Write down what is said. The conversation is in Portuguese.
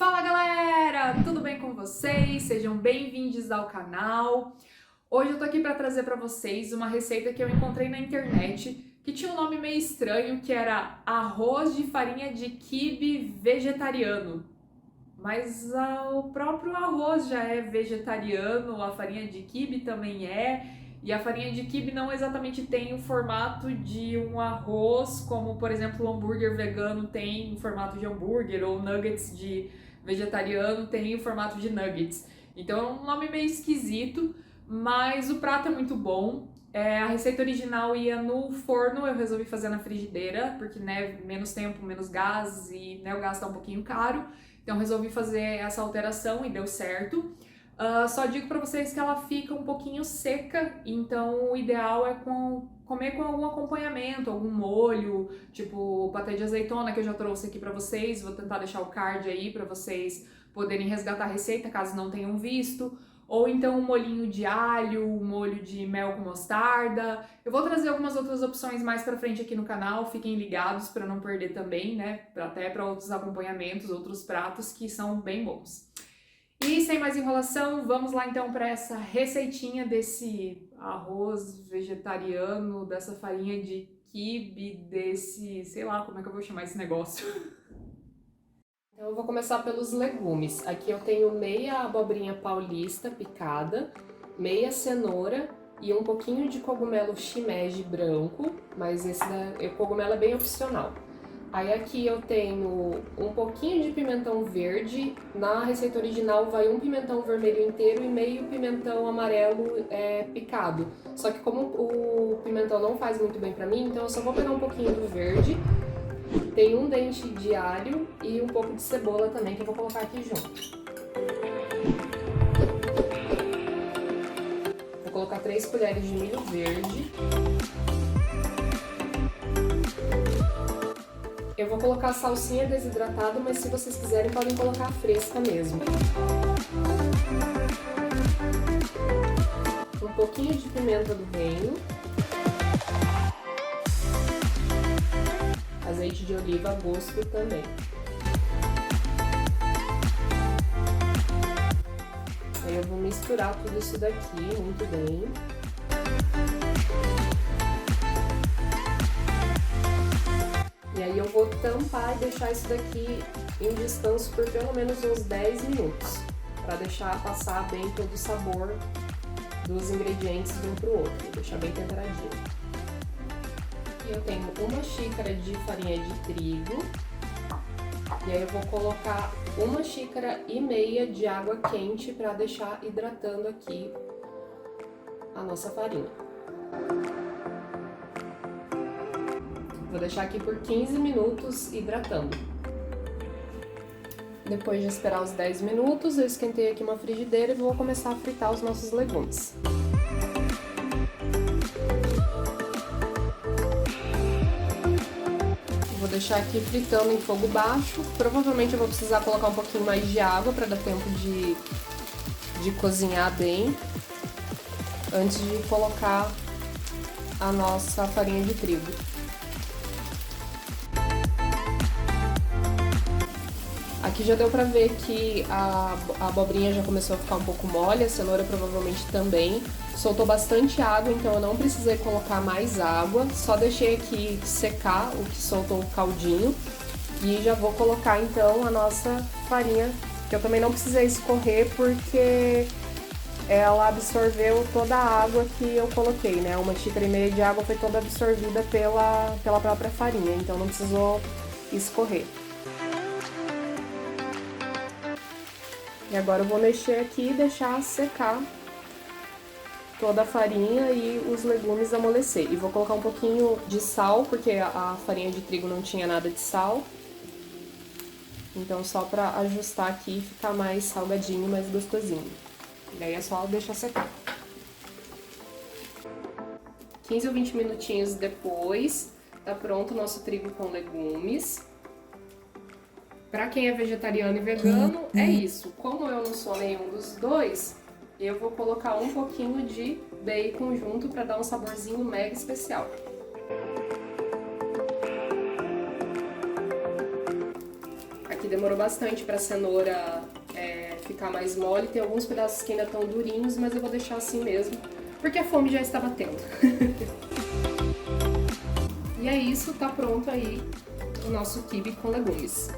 Fala galera, tudo bem com vocês? Sejam bem-vindos ao canal. Hoje eu tô aqui para trazer para vocês uma receita que eu encontrei na internet que tinha um nome meio estranho, que era arroz de farinha de quibe vegetariano. Mas o próprio arroz já é vegetariano, a farinha de quibe também é, e a farinha de quibe não exatamente tem o formato de um arroz, como por exemplo o hambúrguer vegano tem o formato de hambúrguer, ou nuggets de vegetariano tem o formato de nuggets. Então é um nome meio esquisito, mas o prato é muito bom. A receita original ia no forno, eu resolvi fazer na frigideira, porque menos tempo, menos gás e o gás tá um pouquinho caro. Então resolvi fazer essa alteração e deu certo. Só digo para vocês que ela fica um pouquinho seca, então o ideal é comer com algum acompanhamento, algum molho, tipo patê de azeitona que eu já trouxe aqui para vocês. Vou tentar deixar o card aí para vocês poderem resgatar a receita caso não tenham visto. Ou então um molhinho de alho, um molho de mel com mostarda. Eu vou trazer algumas outras opções mais pra frente aqui no canal, fiquem ligados para não perder também, né? Até para outros acompanhamentos, outros pratos que são bem bons. E sem mais enrolação, vamos lá então para essa receitinha desse arroz vegetariano, dessa farinha de quibe, desse, sei lá como é que eu vou chamar esse negócio. Então eu vou começar pelos legumes. Aqui eu tenho meia abobrinha paulista picada, meia cenoura e um pouquinho de cogumelo shimeji branco, mas o cogumelo é bem opcional. Aí aqui eu tenho um pouquinho de pimentão verde, na receita original vai um pimentão vermelho inteiro e meio pimentão amarelo picado. Só que como o pimentão não faz muito bem pra mim, então eu só vou pegar um pouquinho do verde. Tem um dente de alho e um pouco de cebola também que eu vou colocar aqui junto. Vou colocar 3 colheres de milho verde. Eu vou colocar salsinha desidratada, mas se vocês quiserem podem colocar fresca mesmo. Um pouquinho de pimenta do reino. Azeite de oliva a gosto também. Aí eu vou misturar tudo isso daqui muito bem. E aí eu vou tampar e deixar isso daqui em descanso por pelo menos uns 10 minutos, para deixar passar bem todo o sabor dos ingredientes de um pro outro, deixar bem temperadinho. Eu tenho uma xícara de farinha de trigo e aí eu vou colocar 1,5 xícaras de água quente para deixar hidratando aqui a nossa farinha. Vou deixar aqui por 15 minutos hidratando. Depois de esperar os 10 minutos, eu esquentei aqui uma frigideira e vou começar a fritar os nossos legumes. Vou deixar aqui fritando em fogo baixo. Provavelmente eu vou precisar colocar um pouquinho mais de água para dar tempo de cozinhar bem antes de colocar a nossa farinha de trigo. Aqui já deu pra ver que a abobrinha já começou a ficar um pouco mole, a cenoura provavelmente também. Soltou bastante água, então eu não precisei colocar mais água, só deixei aqui secar o que soltou o caldinho. E já vou colocar então a nossa farinha, que eu também não precisei escorrer porque ela absorveu toda a água que eu coloquei, né? 1,5 xícaras de água foi toda absorvida pela própria farinha, então não precisou escorrer. E agora eu vou mexer aqui e deixar secar toda a farinha e os legumes amolecer. E vou colocar um pouquinho de sal, porque a farinha de trigo não tinha nada de sal. Então só pra ajustar aqui e ficar mais salgadinho, mais gostosinho. E aí é só deixar secar. 15 ou 20 minutinhos depois, tá pronto o nosso trigo com legumes. Pra quem é vegetariano e vegano, é isso. Como eu não sou nenhum dos dois, eu vou colocar um pouquinho de bacon junto pra dar um saborzinho mega especial. demorou bastante pra cenoura ficar mais mole. Tem alguns pedaços que ainda estão durinhos, mas eu vou deixar assim mesmo, porque a fome já está batendo. E é isso, tá pronto aí o nosso quibe com legumes.